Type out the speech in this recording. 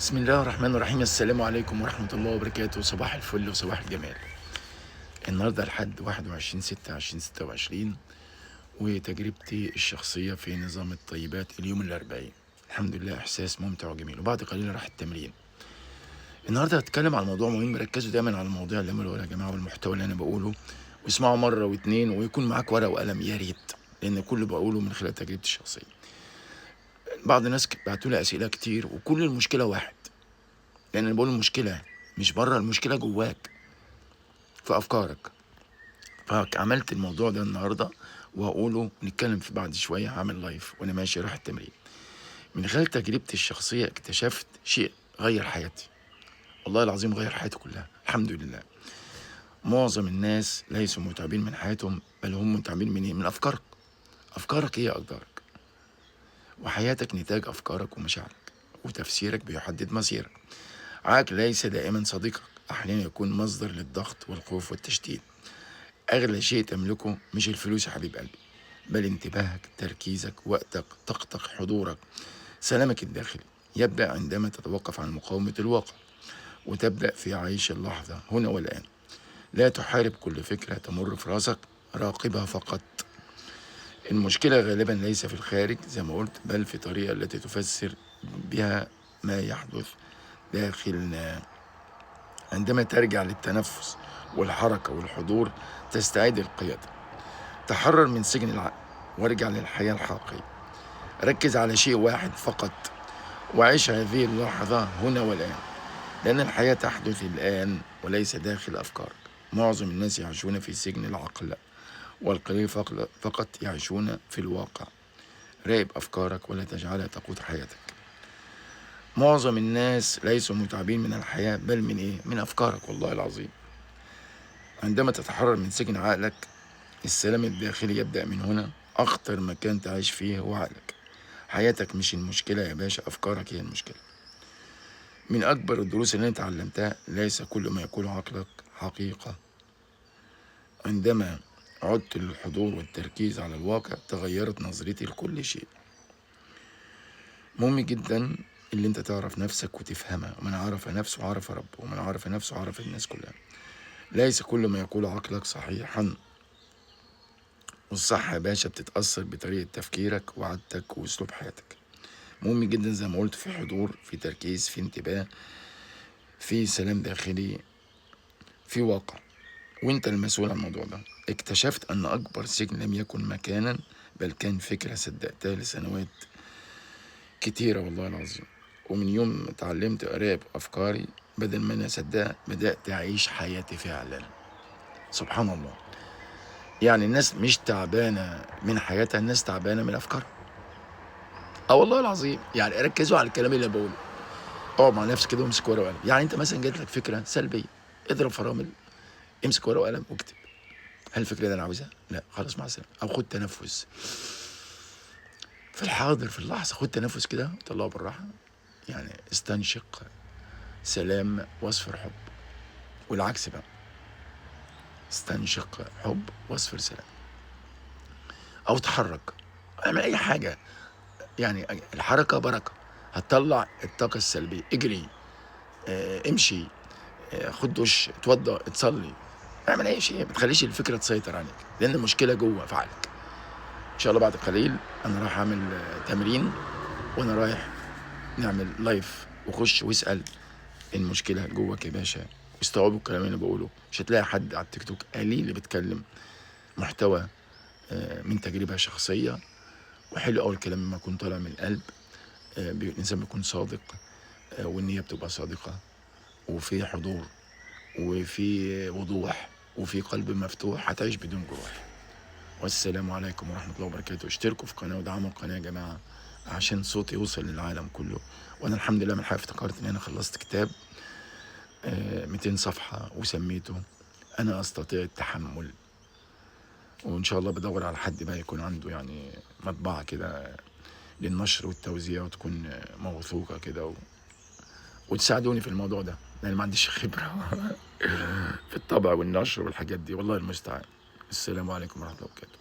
بسم الله الرحمن الرحيم. السلام عليكم ورحمة الله وبركاته. صباح الفل وصباح الجمال. النهاردة لحد 21/6/2026 وتجربتي الشخصية في نظام الطيبات اليوم الأربعين. الحمد لله إحساس ممتع وجميل، وبعد قليل راح التمرين. النهاردة هتكلم عن موضوع مهم. ركزوا دايما على المواضيع اللي بعملها يا جماعة والمحتوى اللي أنا بقوله، واسمعوا مرة واتنين، ويكون معاك ورقة وقلم يا ريت، لأن كل اللي بقوله من خلال تجربتي الشخصية. بعض الناس بعتوا لي أسئلة كتير، وكل المشكلة واحد، لأن أنا بقول المشكلة مش بره، المشكلة جواك في أفكارك. فعملت الموضوع ده النهاردة وهقوله، نتكلم في بعد شوية. هعمل لايف وأنا ماشي رايح التمرين. من خلال تجربتي الشخصية اكتشفت شيء غير حياتي، والله العظيم غير حياتي كلها الحمد لله. معظم الناس ليسوا متعبين من حياتهم، بل هم متعبين من إيه؟ من أفكارك. أفكارك هي أقدارك، وحياتك نتاج أفكارك ومشاعرك، وتفسيرك بيحدد مصيرك. عقلك ليس دائما صديقك، أحيانا يكون مصدر للضغط والخوف والتشتيت. أغلى شيء تملكه مش الفلوس يا حبيب قلبي، بل انتباهك، تركيزك، وقتك، طاقتك، حضورك. سلامك الداخلي يبدأ عندما تتوقف عن مقاومة الواقع وتبدأ في عيش اللحظة هنا والآن. لا تحارب كل فكرة تمر في راسك، راقبها فقط. المشكلة غالبا ليس في الخارج زي ما قلت، بل في الطريقة التي تفسر بها ما يحدث داخلنا. عندما ترجع للتنفس والحركة والحضور تستعيد القيادة. تحرر من سجن العقل وارجع للحياة الحقيقية. ركز على شيء واحد فقط وعيش هذه اللحظة هنا والآن، لأن الحياة تحدث الآن وليس داخل أفكارك. معظم الناس يعيشون في سجن العقل، والقليل فقط يعيشون في الواقع. راقب أفكارك ولا تجعلها تقود حياتك. معظم الناس ليسوا متعبين من الحياة، بل من إيه؟ من أفكارك والله العظيم. عندما تتحرر من سجن عقلك، السلام الداخلي يبدأ من هنا. أخطر مكان تعيش فيه هو عقلك. حياتك مش المشكلة يا باشا، أفكارك هي المشكلة. من أكبر الدروس اللي أنا اتعلمتها، ليس كل ما يقوله عقلك حقيقة. عندما عدت للحضور والتركيز على الواقع تغيرت نظرتي لكل شيء. مهم جدا اللي انت تعرف نفسك وتفهمها. ومن عرف نفسه عرف ربه، ومن عرف نفسه عرف الناس كلها. ليس كل ما يقول عقلك صحيحا، والصح يا باشا بتتأثر بطريقة تفكيرك وعادتك وأسلوب حياتك. مهم جدا زي ما قلت، في حضور، في تركيز، في انتباه، في سلام داخلي، في واقع، وانت المسؤول عن الموضوع ده. اكتشفت ان اكبر سجن لم يكن مكانا، بل كان فكرة صدقتها لسنوات كتيرة والله العظيم. ومن يوم اتعلمت اراقب افكاري بدل ما انا اصدقها، بدأت اعيش حياتي فعلا. سبحان الله. يعني الناس مش تعبانة من حياتها، الناس تعبانة من افكارها. اه والله العظيم. يعني ركزوا على الكلام اللي بقوله. اقعد مع نفسك كده وامسك ورقه وقلم. يعني انت مثلا جات لك فكره سلبيه، اضرب فرامل، امسك ورقه وقلم واكتب. هل الفكره دي انا عاوزها؟ لا، خلاص مع السلامه. او خد تنفس في الحاضر في اللحظه. خد تنفس كده، طلعه بالراحه. يعني استنشق سلام واصفر حب، والعكس بقى. استنشق حب واصفر سلام. او تحرك، اعمل اي حاجه. يعني الحركه بركه، هتطلع الطاقه السلبيه. اجري، امشي، خد دش، اتوضى، اتصلي، اعمل اي شيء. ما تخليش الفكره تسيطر عليك، لان المشكله جوه في عقلك. ان شاء الله بعد قليل انا رايح اعمل تمرين، وانا رايح نعمل لايف، وخش واسال. المشكله جواك يا باشا. واستوعبوا الكلام اللي بقوله. مش هتلاقي حد على التيك توك قليل اللي بيتكلم محتوى من تجربه شخصيه، وحلو قوي الكلام لما يكون طالع من القلب. الانسان بيكون صادق، والنيه بتبقى صادقه، وفي حضور، وفي وضوح، وفي قلب مفتوح. هتعيش بدون جروح. والسلام عليكم ورحمة الله وبركاته. اشتركوا في القناة ودعموا القناة يا جماعة، عشان صوتي يوصل للعالم كله. وانا الحمد لله من حاجة افتكرت ان انا خلصت كتاب 200 صفحة، وسميته انا استطيع التحمل. وان شاء الله بدور على حد بقى يكون عنده يعني مطبعة كده للنشر والتوزيع، وتكون موثوقة كده، وتساعدوني في الموضوع ده، لان ما عنديش خبرة في الطبع والنشر والحاجات دي، والله المستعان. السلام عليكم ورحمة الله وبركاته.